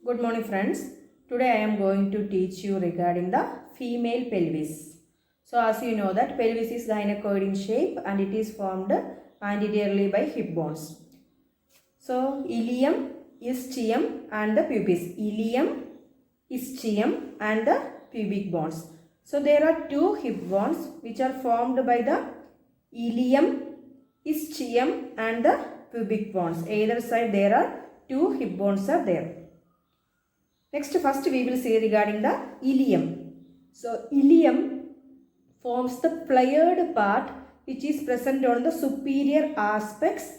Good morning friends. Today I am going to teach you regarding the female pelvis. So as you know that pelvis is gynecoid in shape and it is formed anteriorly by hip bones. So ilium, ischium and the pubis. Ilium, ischium and the pubic bones. So there are two hip bones which are formed by the ilium, ischium and the pubic bones. Either side there are two hip bones are there. Next, first we will see regarding the ilium. So, ilium forms the flared part which is present on the superior aspects.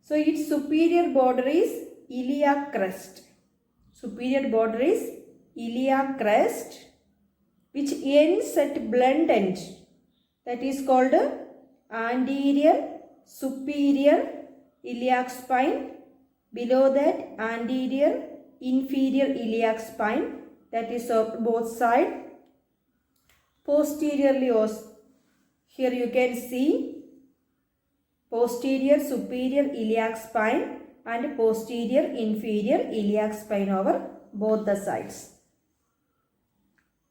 So, its superior border is iliac crest. Superior border is iliac crest which ends at blunt end. That is called anterior superior iliac spine. Below that anterior inferior iliac spine, that is of both sides. Posteriorly, here you can see posterior superior iliac spine and posterior inferior iliac spine over both the sides.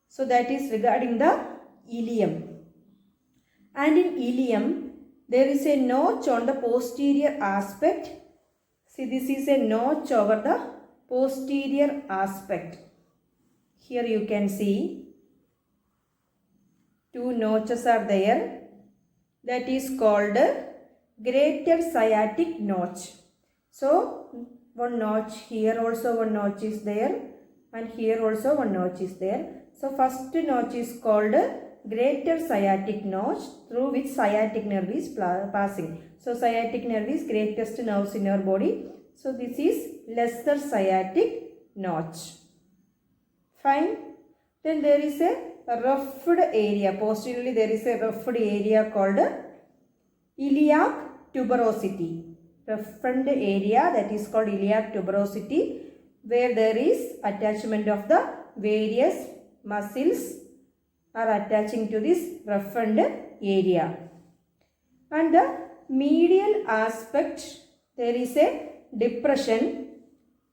So that is regarding the ilium. And in ilium there is a notch on the posterior aspect. See, this is a notch over the posterior aspect. Here you can see two notches are there. That is called greater sciatic notch. So one notch, here also one notch is there and here also one notch is there. So first notch is called greater sciatic notch through which sciatic nerve is passing. So sciatic nerve is greatest nerves in our body. So this is lesser sciatic notch. Fine. Then there is a roughed area. Posteriorly there is a roughed area called iliac tuberosity. Roughed area, that is called iliac tuberosity, where there is attachment of the various muscles are attaching to this roughed area. And the medial aspect, there is a depression.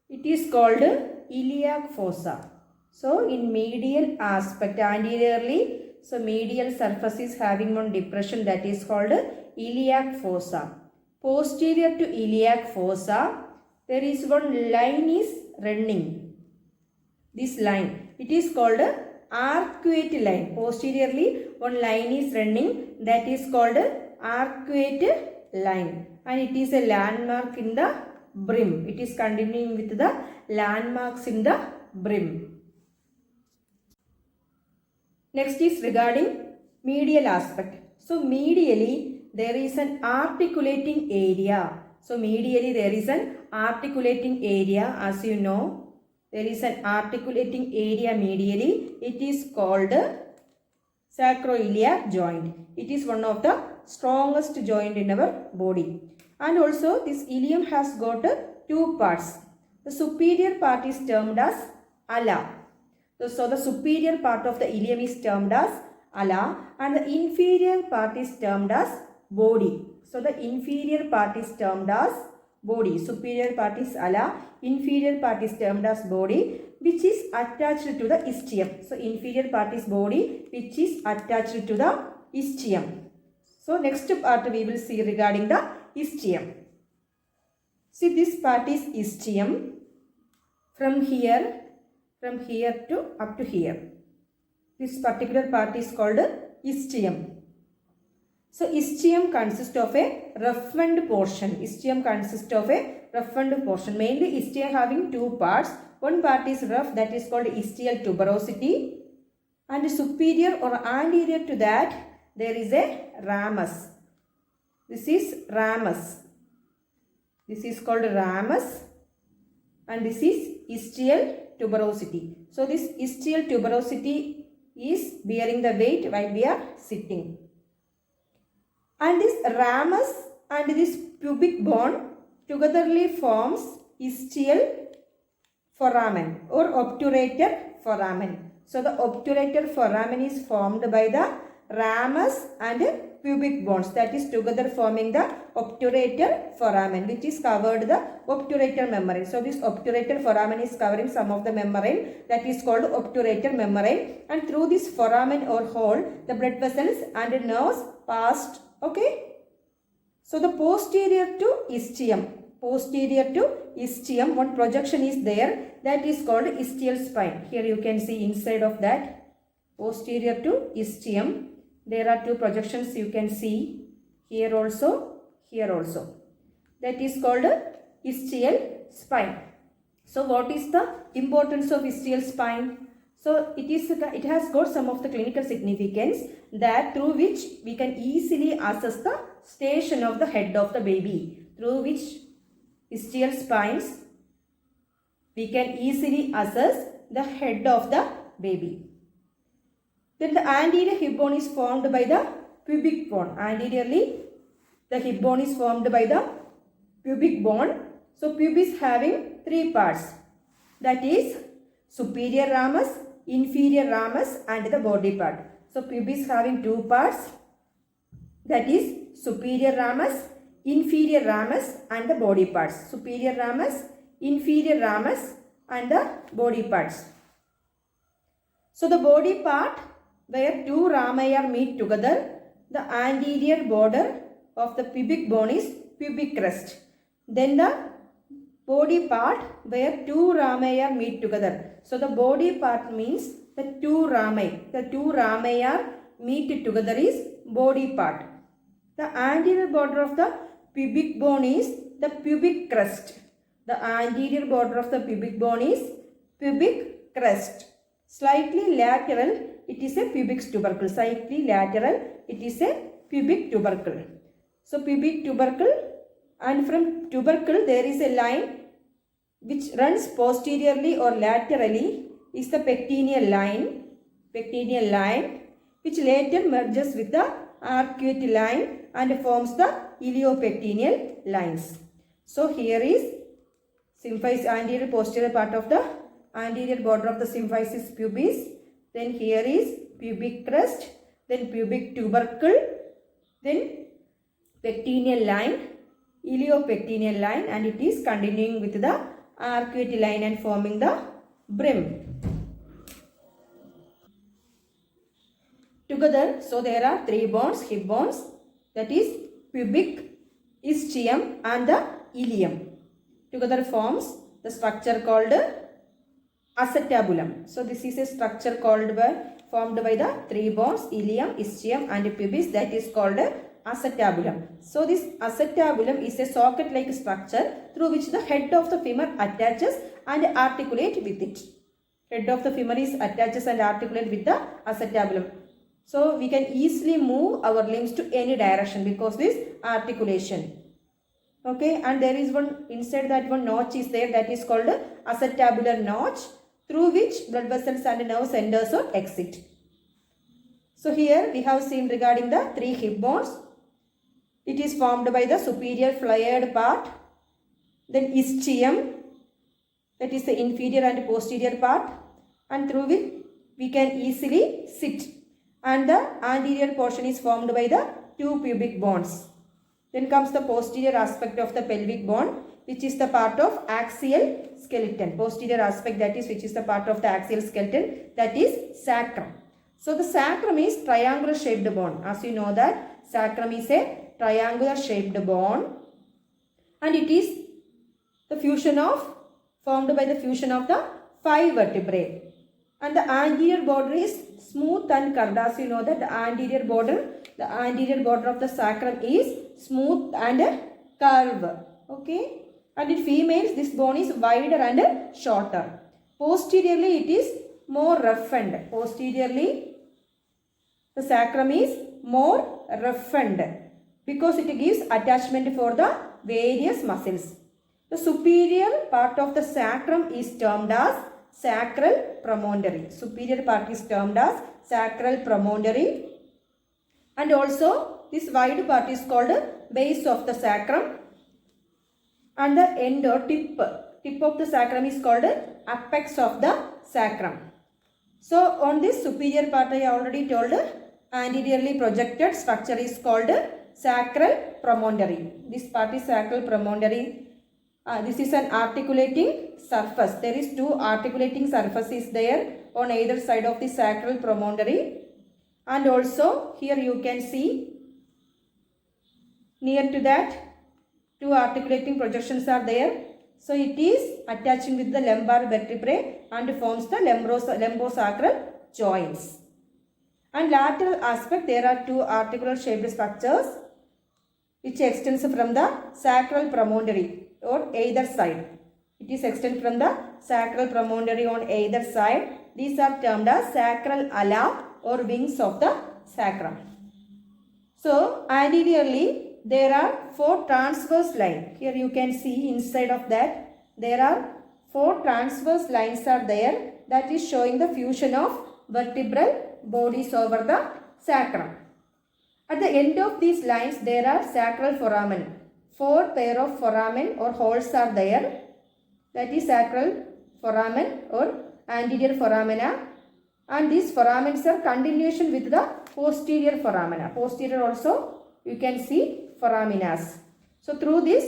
It is called iliac fossa. So in medial aspect anteriorly, so medial surface is having one depression, that is called iliac fossa. Posterior to iliac fossa, there is one line is running. This line, it is called arcuate line. Posteriorly one line is running, that is called arcuate line, and it is a landmark in the brim. It is continuing with the landmarks in the brim. Next is regarding medial aspect. So medially there is an articulating area. So medially there is an articulating area. As you know, there is an articulating area medially. It is called sacroiliac joint. It is one of the strongest joint in our body. And also this ilium has got two parts. The superior part is termed as ala. So the superior part of the ilium is termed as ala and the inferior part is termed as body. So the inferior part is termed as body. Superior part is ala, inferior part is termed as body, which is attached to the ischium. So inferior part is body which is attached to the ischium. So next part we will see regarding the ischium. See, this part is ischium. From here to up to here. This particular part is called ischium. So ischium consists of a roughened portion. Ischium consists of a roughened portion. Mainly ischium having two parts. One part is rough, that is called ischial tuberosity, and superior or anterior to that there is a ramus. This is ramus. This is called ramus and this is ischial tuberosity. So this ischial tuberosity is bearing the weight while we are sitting. And this ramus and this pubic bone togetherly forms ischial foramen or obturator foramen. So the obturator foramen is formed by the ramus and pubic bones, that is together forming the obturator foramen, which is covered the obturator membrane. So this obturator foramen is covering some of the membrane, that is called obturator membrane, and through this foramen or hole the blood vessels and nerves passed. Okay. So the posterior to ischium, one projection is there, that is called ischial spine. Here you can see inside of that posterior to ischium. There are two projections you can see, here also, here also. That is called ischial spine. So what is the importance of ischial spine? So it has got some of the clinical significance, that through which we can easily assess the station of the head of the baby. Through which ischial spines we can easily assess the head of the baby. Then the anterior hip bone is formed by the pubic bone. Anteriorly the hip bone is formed by the pubic bone. So pubis having three parts, that is superior ramus, inferior ramus and the body part. So pubis having two parts, that is superior ramus, inferior ramus and the body parts. Superior ramus, inferior ramus and the body parts. So the body part where two rami are meet together, the anterior border of the pubic bone is pubic crest. Then the body part where two rami are meet together. So the body part means the two rami. The two rami are meet together is body part. The anterior border of the pubic bone is the pubic crest. The anterior border of the pubic bone is pubic crest. Slightly lateral, it is a pubic tubercle. Slightly lateral, it is a pubic tubercle. So pubic tubercle, and from tubercle there is a line which runs posteriorly or laterally, is the pectineal line, which later merges with the arcuate line and forms the iliopectineal lines. So here is symphysis, anterior posterior part of the anterior border of the symphysis pubis. Then here is pubic crest, then pubic tubercle, then pectineal line, iliopectineal line, and it is continuing with the arcuate line and forming the brim. Together, so there are three bones, hip bones, that is pubic, ischium and the ilium. Together forms the structure called acetabulum. So this is a structure formed by the three bones, ilium, ischium and pubis, that is called acetabulum. So this acetabulum is a socket-like structure through which the head of the femur attaches and articulate with it. Head of the femur is attaches and articulate with the acetabulum. So we can easily move our limbs to any direction because this articulation. Okay, and there is one inside that one notch is there, that is called acetabular notch, through which blood vessels and nerve centers or exit. So here we have seen regarding the three hip bones. It is formed by the superior flared part, then ischium, that is the inferior and posterior part, and through which we can easily sit, and the anterior portion is formed by the two pubic bones. Then comes the posterior aspect of the pelvic bone, which is the part of axial skeleton. Posterior aspect, that is which is the part of the axial skeleton, that is sacrum. So the sacrum is triangular shaped bone. As you know that sacrum is a triangular shaped bone, and it is the formed by the fusion of the five vertebrae. And the anterior border is smooth and curved. As you know that the anterior border of the sacrum is smooth and curved. Okay. And in females, this bone is wider and shorter. Posteriorly, it is more roughened. Posteriorly, the sacrum is more roughened because it gives attachment for the various muscles. The superior part of the sacrum is termed as sacral promontory. Superior part is termed as sacral promontory, and also this wide part is called base of the sacrum, and the end or tip of the sacrum is called apex of the sacrum. So on this superior part I already told anteriorly projected structure is called sacral promontory. This part is sacral promontory. This is an articulating surface. There is two articulating surfaces there on either side of the sacral promontory. And also here you can see near to that two articulating projections are there. So it is attaching with the lumbar vertebrae and forms the lumbosacral joints. And lateral aspect, there are two articular shaped structures which extends from the sacral promontory on either side. It is extended from the sacral promontory on either side. These are termed as sacral ala or wings of the sacrum. So anteriorly there are four transverse lines. Here you can see inside of that there are four transverse lines are there, that is showing the fusion of vertebral bodies over the sacrum. At the end of these lines there are sacral foramen. Four pair of foramen or holes are there, that is sacral foramen or anterior foramina, and these foramens are continuation with the posterior foramina. Posterior also you can see foraminas. So through this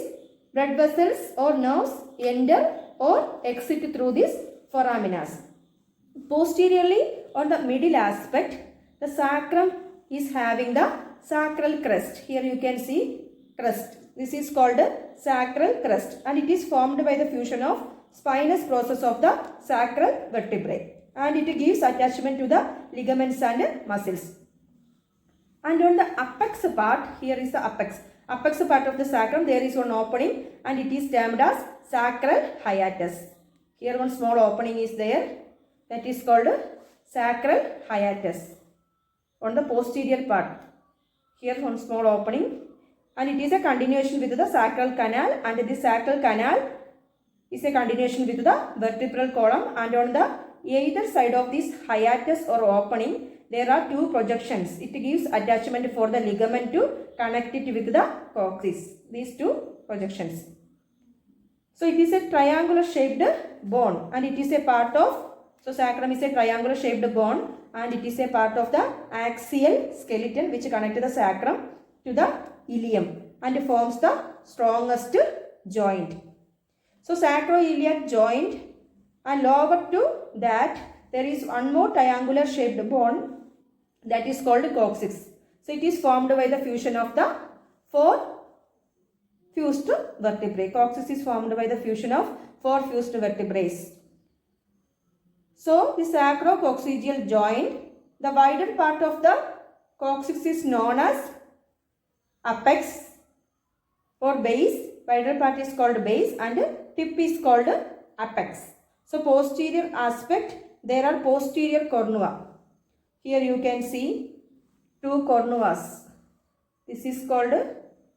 blood vessels or nerves enter or exit through these foraminas. Posteriorly on the middle aspect, the sacrum is having the sacral crest. Here you can see crest. This is called sacral crest and it is formed by the fusion of spinous process of the sacral vertebrae, and it gives attachment to the ligaments and muscles. And on the apex part, here is the apex part of the sacrum, there is one opening and it is termed as sacral hiatus. Here one small opening is there, that is called sacral hiatus on the posterior part. Here one small opening and it is a continuation with the sacral canal, and the sacral canal is a continuation with the vertebral column, and on the either side of this hiatus or opening there are two projections. It gives attachment for the ligament to connect it with the coccyx. These two projections. So it is a triangular shaped bone and it is a part of, so sacrum is a triangular shaped bone and it is a part of the axial skeleton which connects the sacrum to the ilium and forms the strongest joint. So sacroiliac joint, and lower to that there is one more triangular shaped bone that is called coccyx. So it is formed by the fusion of the four fused vertebrae. Coccyx is formed by the fusion of four fused vertebrae. So the sacrococcygeal joint, the wider part of the coccyx is known as apex or base. Wider part is called base and tip is called apex. So posterior aspect, there are posterior cornua. Here you can see two cornuas. This is called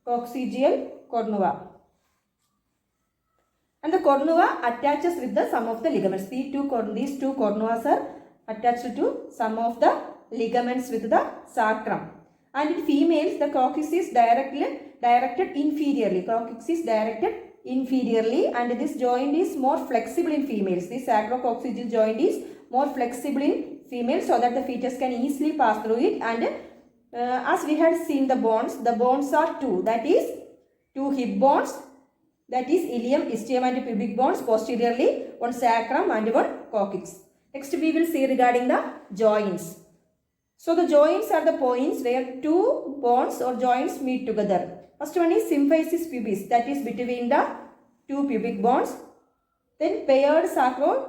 coccygeal cornua. And the cornua attaches with the some of the ligaments. These two cornuas are attached to some of the ligaments with the sacrum. And in females, the coccyx is directed inferiorly. Coccyx is directed inferiorly, and this joint is more flexible in females. This sacrococcygeal joint is more flexible in females so that the fetus can easily pass through it. And as we had seen the bones are two. That is two hip bones, that is ilium, ischium and pubic bones posteriorly, one sacrum and one coccyx. Next we will see regarding the joints. So the joints are the points where two bones or joints meet together. First one is symphysis pubis, that is between the two pubic bones. Then paired sacroiliac